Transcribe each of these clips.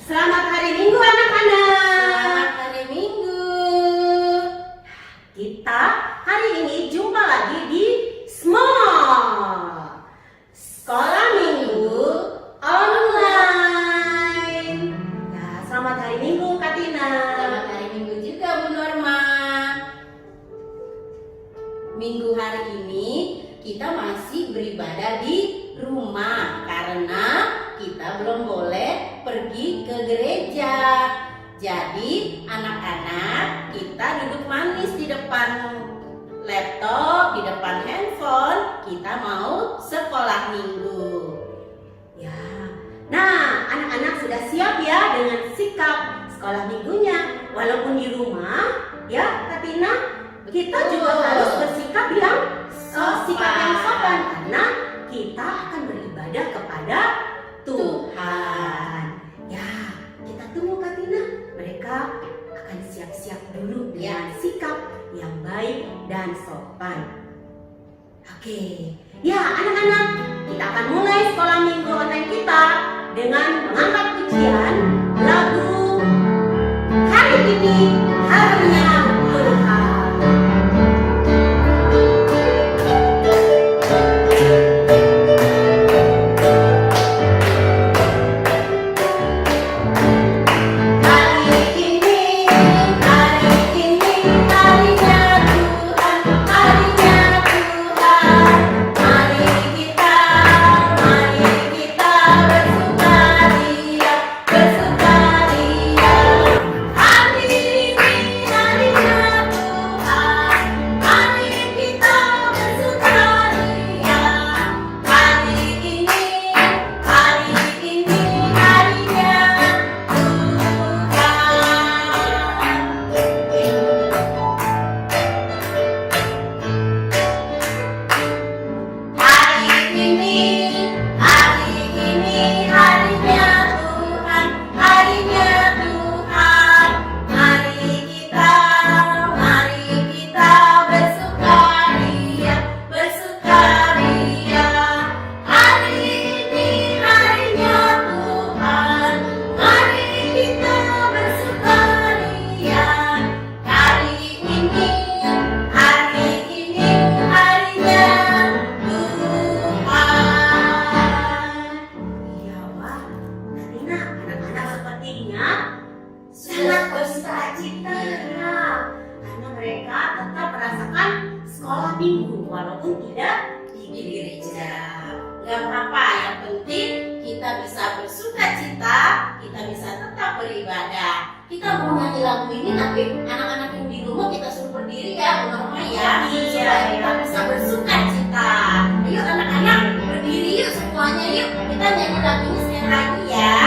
Selamat hari Minggu anak-anak. Selamat hari Minggu. Kita hari ini jumpa lagi di Small Sekolah Minggu Online. Ya, selamat hari Minggu Kak Tina. Selamat hari Minggu juga Bu Norma. Minggu hari ini kita masih beribadah di rumah karena kita belum boleh pergi ke gereja. Jadi anak-anak kita duduk manis di depan laptop, di depan handphone. Kita mau sekolah minggu. Ya. Nah, anak-anak sudah siap ya dengan sikap sekolah minggunya. Walaupun di rumah, ya Kak Tina, kita juga harus bersikap yang sikap yang sopan karena kita akan beribadah kepada Tuhan. Ya, kita tunggu Kak Tina. Mereka akan siap-siap dulu dengan sikap yang baik dan sopan. Oke, ya anak-anak, kita akan mulai sekolah minggu online kita dengan mengangkat pujian lagu Hari Ini Harinya Tuhan. Sangat bersukacita karena mereka tetap merasakan sekolah minggu walaupun tidak di gereja. Gak apa-apa, yang penting kita bisa bersukacita, kita bisa tetap beribadah. Kita mau nyanyi lagu ini, tapi anak-anak yang di rumah kita suruh berdiri ya, Bu Norma ya, supaya kita bisa bersukacita. Ayo anak-anak berdiri yuk semuanya yuk, kita nyanyi lagu ini sekali lagi ya.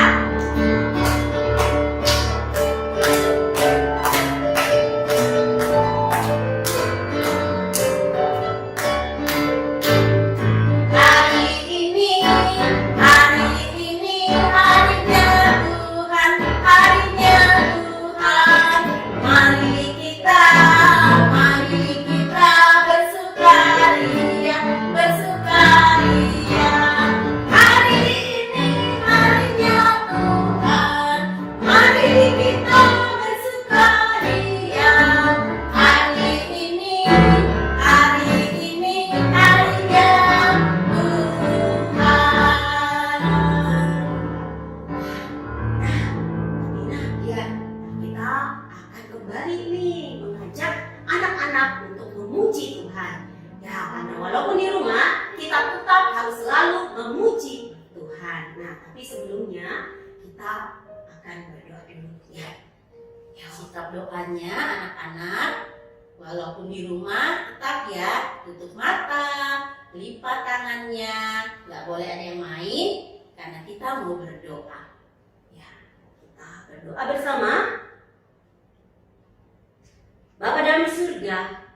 Walaupun di rumah kita tetap harus selalu memuji Tuhan. Nah, tapi sebelumnya kita akan berdoa dulu ya. Sikap doanya anak-anak, walaupun di rumah tetap ya tutup mata, lipat tangannya, nggak boleh ada yang main karena kita mau berdoa. Ya, kita berdoa bersama. Bapa dalam surga,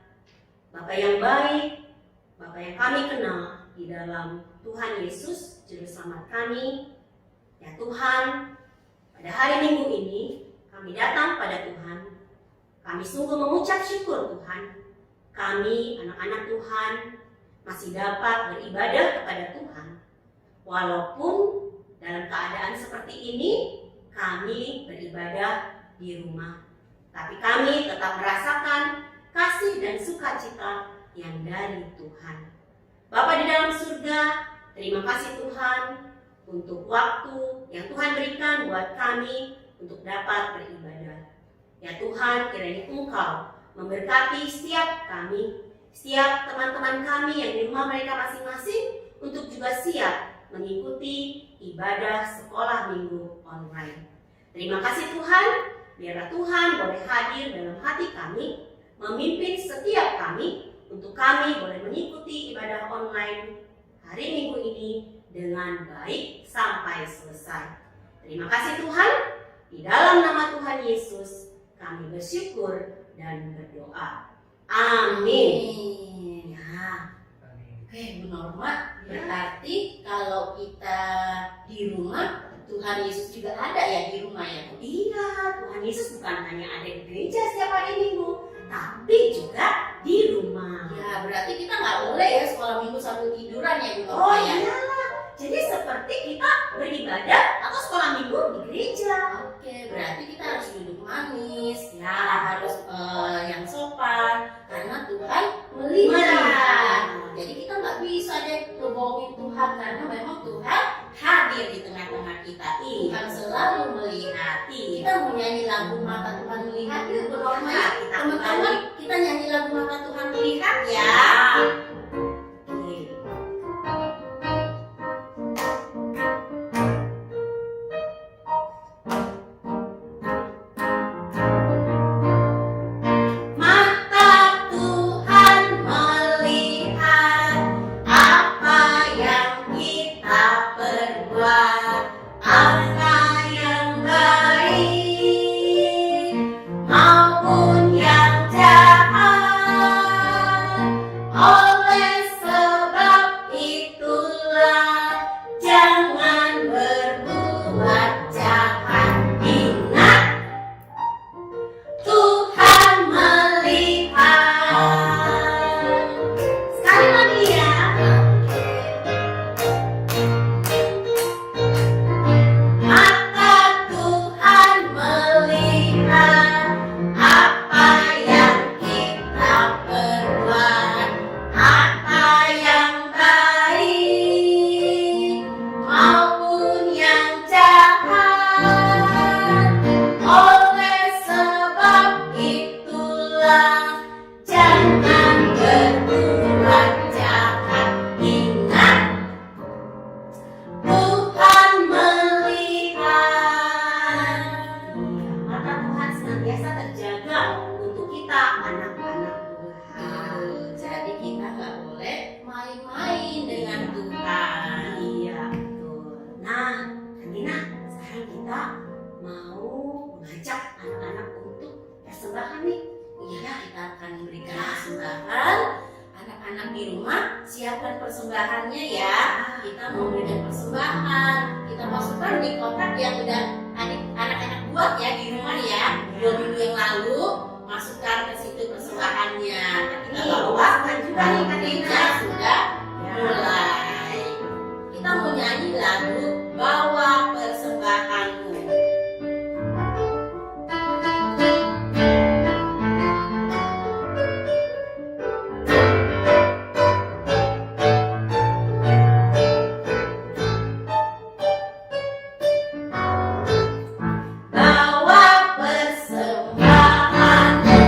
Bapa yang baik, Bapa yang kami kenal di dalam Tuhan Yesus, Juru Selamat kami. Ya Tuhan, pada hari Minggu ini kami datang pada Tuhan. Kami sungguh mengucap syukur Tuhan. Kami anak-anak Tuhan masih dapat beribadah kepada Tuhan. Walaupun dalam keadaan seperti ini, kami beribadah di rumah. Tapi kami tetap merasakan kasih dan sukacita yang dari Tuhan. Bapa di dalam surga, terima kasih Tuhan untuk waktu yang Tuhan berikan buat kami untuk dapat beribadah. Ya Tuhan, kiranya Engkau memberkati setiap kami, setiap teman-teman kami yang di rumah mereka masing-masing untuk juga siap mengikuti ibadah sekolah minggu online. Terima kasih Tuhan, biarlah Tuhan boleh hadir dalam hati kami, memimpin setiap kami, untuk kami boleh mengikuti ibadah online hari Minggu ini dengan baik sampai selesai. Terima kasih Tuhan, di dalam nama Tuhan Yesus kami bersyukur dan berdoa. Amin. Ya. Oke, Bu Norma, berarti kalau kita di rumah, Tuhan Yesus juga ada ya di rumah ya, Bu? Iya, Tuhan Yesus bukan hanya ada di gereja setiap hari Minggu, tapi juga di rumah. Ya, berarti kita nggak boleh ya sekolah minggu sambil tiduran ya, Bu Norma Oh ya? iyalah, jadi seperti kita beribadah atau sekolah minggu di gereja. Oke, berarti kita harus duduk manis, Ya, harus yang sopan, karena Tuhan melihat. Melihat. Jadi kita nggak bisa deh ngebohongin Tuhan, karena memang Tuhan hadir di tengah-tengah kita. Tuhan selalu melihat. Kita mau nyanyi lagu Mata Tuhan Melihat yuk, Bu Norma ya. Teman-teman, kita nyanyi lagu Mata Tuhan Melihat ya. Oke. Mata Tuhan melihat apa yang kita perbuat, apa yang baik maupun yang jahat. Oleh sebab itulah jangan berbuat jahat. Ingat, Tuhan melihat. Sekali lagi ya. Mata Tuhan melihat apa yang kita perbuat, apa yang baik maupun yang jahat. Oleh sebab itulah jangan berbuat jahat. Ingat, Tuhan melihat. Mata Tuhan senantiasa terjaga untuk kita anak-anak Tuhan. Jadi kita nggak boleh main-main dengan Tuhan. Iya, betul. Nah, Kantina, sekarang kita mau mengajak anak-anak untuk persembahan nih. Iya, kita akan memberikan persembahan. Anak-anak di rumah siapkan persembahannya ya. Kita mau memberikan persembahan. Kita masukkan di kotak yang udah anak-anak buat ya di rumah ya. 2 minggu yang lalu masukkan ke situ persembahannya. Kita bawa juga nih, Kantina. sudah mulai. Kita mau nyanyi lagu Bawa Persembahanmu. Bawa persembahanmu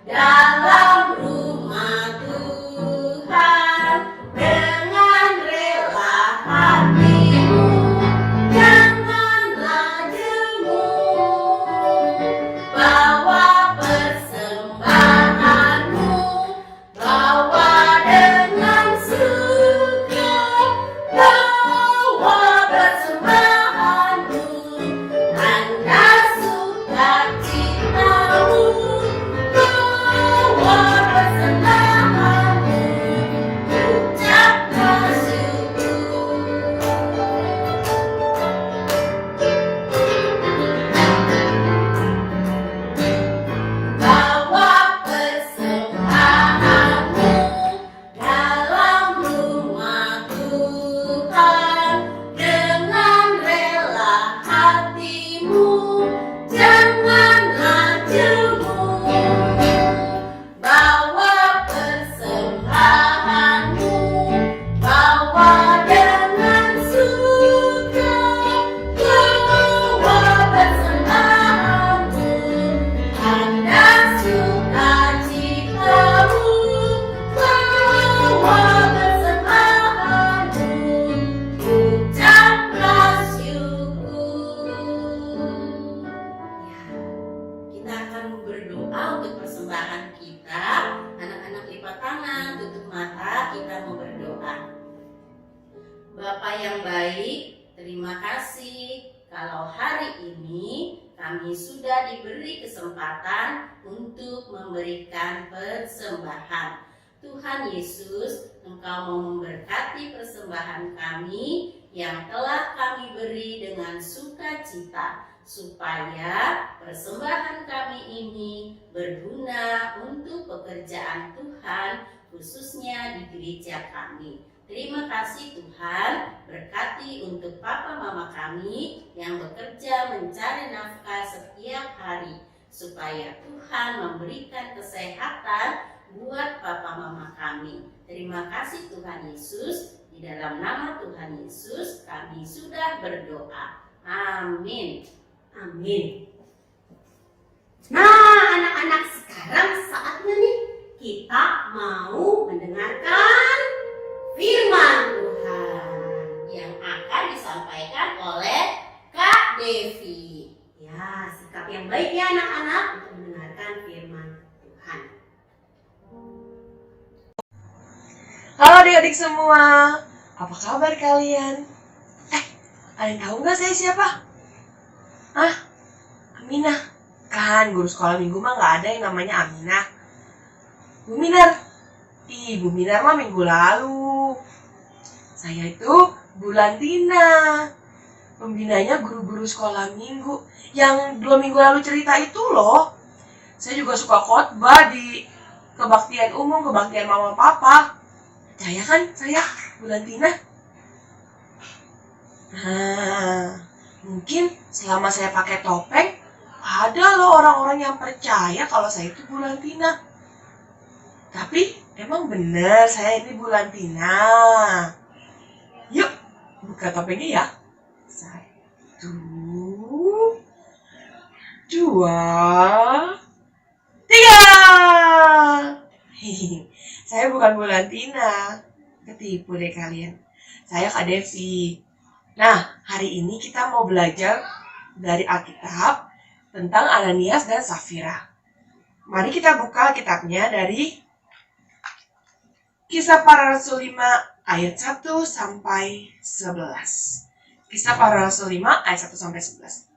dalam rumah Tuhan dengan rela hatimu. kasih, kalau hari ini kami sudah diberi kesempatan untuk memberikan persembahan. Tuhan Yesus, Engkau mau memberkati persembahan kami yang telah kami beri dengan sukacita, supaya persembahan kami ini berguna untuk pekerjaan Tuhan, khususnya di gereja kami. Terima kasih Tuhan, berkati untuk papa mama kami yang bekerja mencari nafkah setiap hari, supaya Tuhan memberikan kesehatan buat papa mama kami. Terima kasih Tuhan Yesus, di dalam nama Tuhan Yesus kami sudah berdoa. Amin. Amin. Nah, anak-anak, sekarang saatnya nih kita mau mendengarkan firman Tuhan Yang akan disampaikan oleh Kak Devi. ya. Sikap yang baik ya anak-anak untuk mendengarkan firman Tuhan. Halo adik-adik semua, apa kabar kalian? Ada yang tahu nggak saya siapa? Aminah. Kan guru sekolah minggu mah nggak ada yang namanya Aminah. Bu Minar. Bu Minar mah minggu lalu. Saya itu Bu Lantina, pembinanya guru-guru sekolah minggu yang 2 minggu lalu cerita itu loh. Saya juga suka khotbah di kebaktian umum, kebaktian mama papa. Percaya kan saya, Bu Lantina? Nah, mungkin selama saya pakai topeng, ada loh orang-orang yang percaya kalau saya itu Bu Lantina. Tapi emang benar saya ini Bu Lantina. Yuk, buka topengnya ya. 1, 2, 3. Saya bukan Bu Lantina. Ketipu deh kalian. Saya Kak Devi. Nah, hari ini kita mau belajar dari Alkitab tentang Ananias dan Safira. Mari kita buka kitabnya dari Kisah Para Rasul 5 ayat 1 sampai 11. Kisah Para Rasul 5 ayat 1 sampai 11.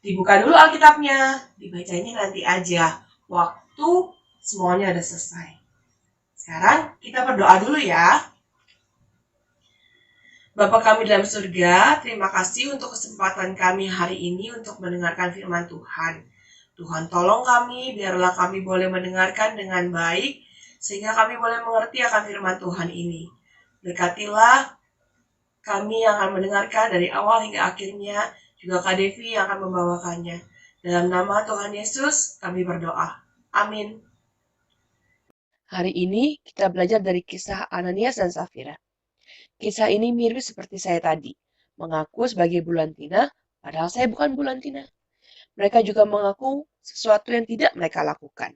Dibuka dulu Alkitabnya, dibacanya nanti aja waktu semuanya udah selesai. Sekarang kita berdoa dulu ya. Bapa kami dalam surga, terima kasih untuk kesempatan kami hari ini untuk mendengarkan firman Tuhan. Tuhan tolong kami, biarlah kami boleh mendengarkan dengan baik, sehingga kami boleh mengerti akan firman Tuhan ini. Berkatilah kami yang akan mendengarkan dari awal hingga akhirnya, juga Kak Devi yang akan membawakannya. Dalam nama Tuhan Yesus, kami berdoa. Amin. Hari ini kita belajar dari kisah Ananias dan Safira. Kisah ini mirip seperti saya tadi, mengaku sebagai Bu Lantina, padahal saya bukan Bu Lantina. Mereka juga mengaku sesuatu yang tidak mereka lakukan.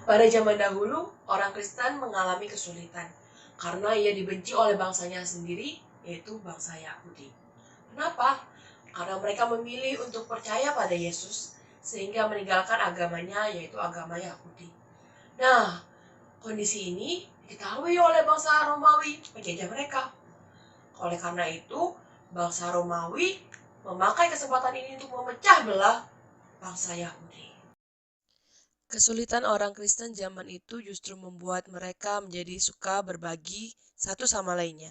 Pada zaman dahulu, orang Kristen mengalami kesulitan karena ia dibenci oleh bangsanya sendiri, yaitu bangsa Yahudi. Kenapa? Karena mereka memilih untuk percaya pada Yesus, sehingga meninggalkan agamanya, yaitu agama Yahudi. Nah, kondisi ini diketahui oleh bangsa Romawi, penjajah mereka. Oleh karena itu, bangsa Romawi memakai kesempatan ini untuk memecah belah bangsa Yahudi. Kesulitan orang Kristen zaman itu justru membuat mereka menjadi suka berbagi satu sama lainnya.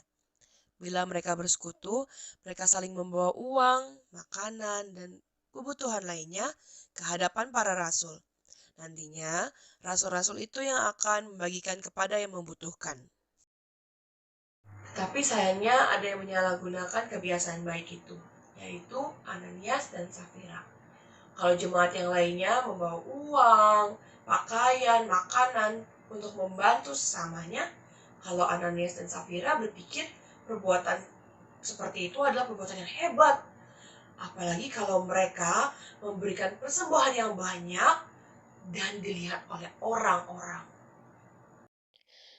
Bila mereka bersekutu, mereka saling membawa uang, makanan, dan kebutuhan lainnya ke hadapan para rasul. Nantinya, rasul-rasul itu yang akan membagikan kepada yang membutuhkan. Tapi sayangnya ada yang menyalahgunakan kebiasaan baik itu, yaitu Ananias dan Safira. Kalau jemaat yang lainnya membawa uang, pakaian, makanan untuk membantu sesamanya, kalau Ananias dan Safira berpikir perbuatan seperti itu adalah perbuatan yang hebat. Apalagi kalau mereka memberikan persembahan yang banyak dan dilihat oleh orang-orang.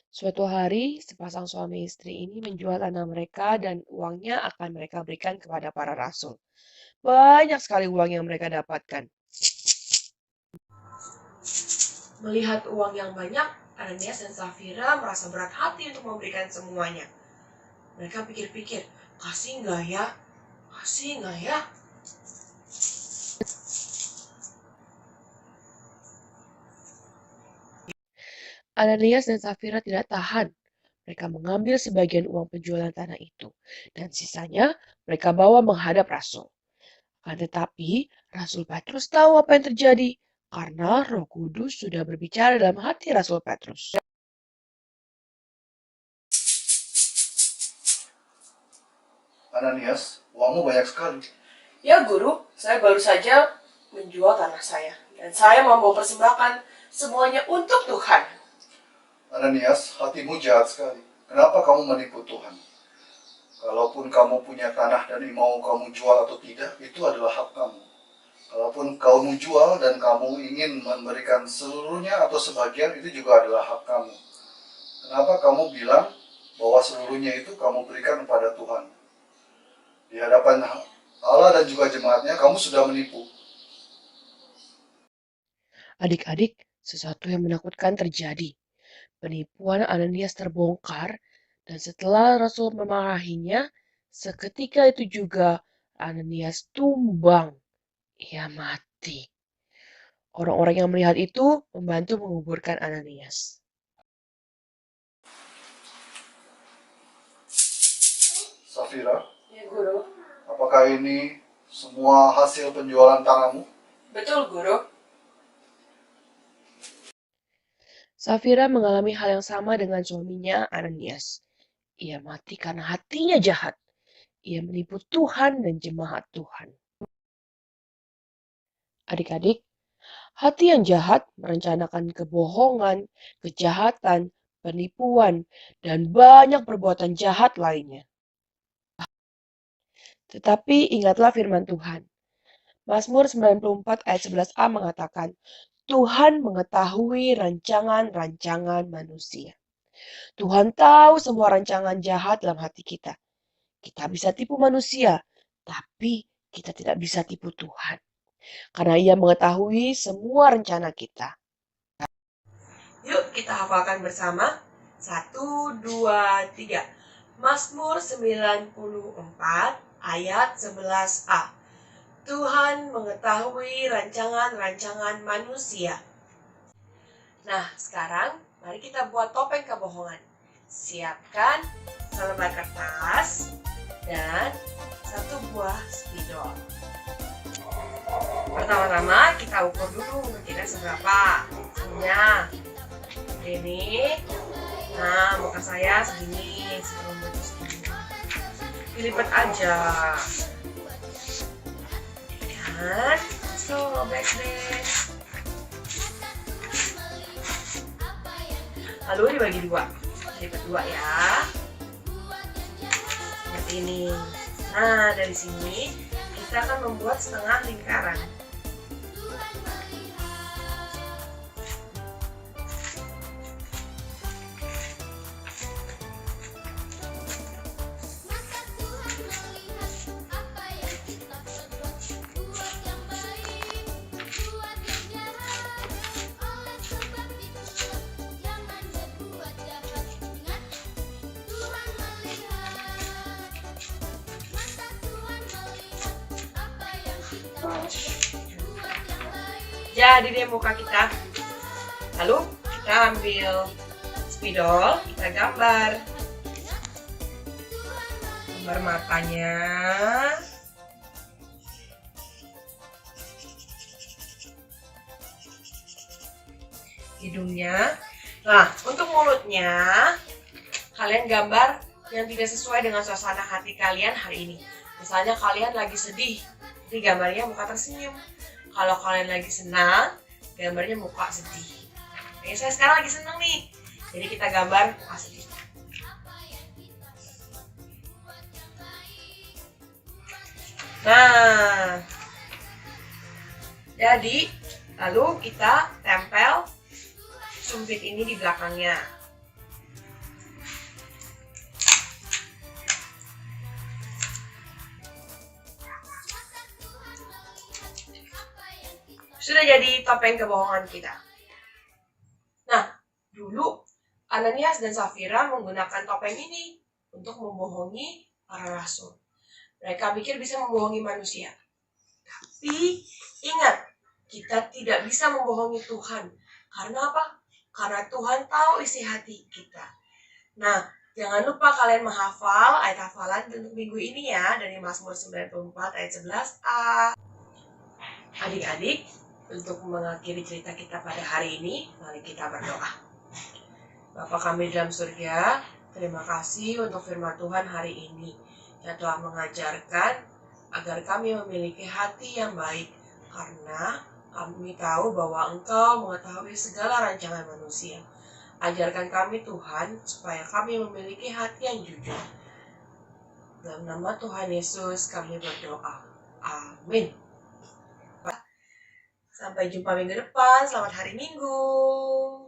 Suatu hari, sepasang suami istri ini menjual tanah mereka dan uangnya akan mereka berikan kepada para rasul. Banyak sekali uang yang mereka dapatkan. Melihat uang yang banyak, Ananias dan Safira merasa berat hati untuk memberikan semuanya. Mereka pikir-pikir, kasih nggak ya? Kasih nggak ya? Ananias dan Safira tidak tahan. Mereka mengambil sebagian uang penjualan tanah itu, dan sisanya mereka bawa menghadap Rasul. Akan tetapi, Rasul Petrus tahu apa yang terjadi, karena Roh Kudus sudah berbicara dalam hati Rasul Petrus. Ananias, uangmu banyak sekali. Ya guru, saya baru saja menjual tanah saya, dan saya mau mempersembahkan semuanya untuk Tuhan. Ananias, hatimu jahat sekali. Kenapa kamu menipu Tuhan? Kalaupun kamu punya tanah dan mau kamu jual atau tidak, itu adalah hak kamu. Kalaupun kamu jual dan kamu ingin memberikan seluruhnya atau sebagian, itu juga adalah hak kamu. Kenapa kamu bilang bahwa seluruhnya itu kamu berikan kepada Tuhan? Di hadapan Allah dan juga jemaatnya, kamu sudah menipu. Adik-adik, sesuatu yang menakutkan terjadi. Penipuan Ananias terbongkar, dan setelah Rasul memarahinya, seketika itu juga Ananias tumbang. Ia mati. Orang-orang yang melihat itu membantu menguburkan Ananias. Safira, Ya, Guru. apakah ini semua hasil penjualan tanahmu? Betul, Guru. Safira mengalami hal yang sama dengan suaminya, Ananias. Ia mati karena hatinya jahat. Ia menipu Tuhan dan jemaat Tuhan. Adik-adik, hati yang jahat merencanakan kebohongan, kejahatan, penipuan, dan banyak perbuatan jahat lainnya. Tetapi ingatlah firman Tuhan. Mazmur 94 ayat 11a mengatakan, Tuhan mengetahui rancangan-rancangan manusia. Tuhan tahu semua rancangan jahat dalam hati kita. Kita bisa tipu manusia, tapi kita tidak bisa tipu Tuhan. Karena Ia mengetahui semua rencana kita. Yuk kita hafalkan bersama. 1, 2, 3. Mazmur 94 ayat 11a. Tuhan mengetahui rancangan-rancangan manusia. Nah, sekarang mari kita buat topeng kebohongan. Siapkan selembar kertas dan 1 buah spidol. Pertama-tama kita ukur dulu muka kita seberapa. Misalnya ini, nah muka saya segini, dilipat aja. Dan sobek deh. Lalu dibagi 2, lipat 2 ya. Seperti ini. Nah, dari sini kita akan membuat setengah lingkaran. Jadi deh muka kita. Lalu kita ambil spidol, kita gambar matanya, hidungnya. Nah, untuk mulutnya kalian gambar yang tidak sesuai dengan suasana hati kalian hari ini. Misalnya kalian lagi sedih, jadi gambarnya muka tersenyum. Kalau kalian lagi senang, gambarnya muka sedih. Kayak saya sekarang lagi senang nih, jadi kita gambar muka sedih. Nah, jadi lalu kita tempel sumpit ini di belakangnya. Sudah jadi topeng kebohongan kita. Nah, dulu Ananias dan Safira menggunakan topeng ini untuk untuk membohongi para rasul. Mereka pikir bisa membohongi manusia. Tapi ingat, kita tidak bisa membohongi Tuhan. Karena apa? Karena Tuhan tahu isi hati kita. Nah, jangan lupa kalian menghafal ayat hafalan untuk minggu ini ya, dari Mazmur 94 ayat 11a. Adik-adik, untuk mengakhiri cerita kita pada hari ini, mari kita berdoa. Bapa kami dalam surga, terima kasih untuk firman Tuhan hari ini yang telah mengajarkan agar kami memiliki hati yang baik, karena kami tahu bahwa Engkau mengetahui segala rancangan manusia. Ajarkan kami Tuhan, supaya kami memiliki hati yang jujur. Dalam nama Tuhan Yesus kami berdoa. Amin. Sampai jumpa minggu depan. Selamat hari Minggu.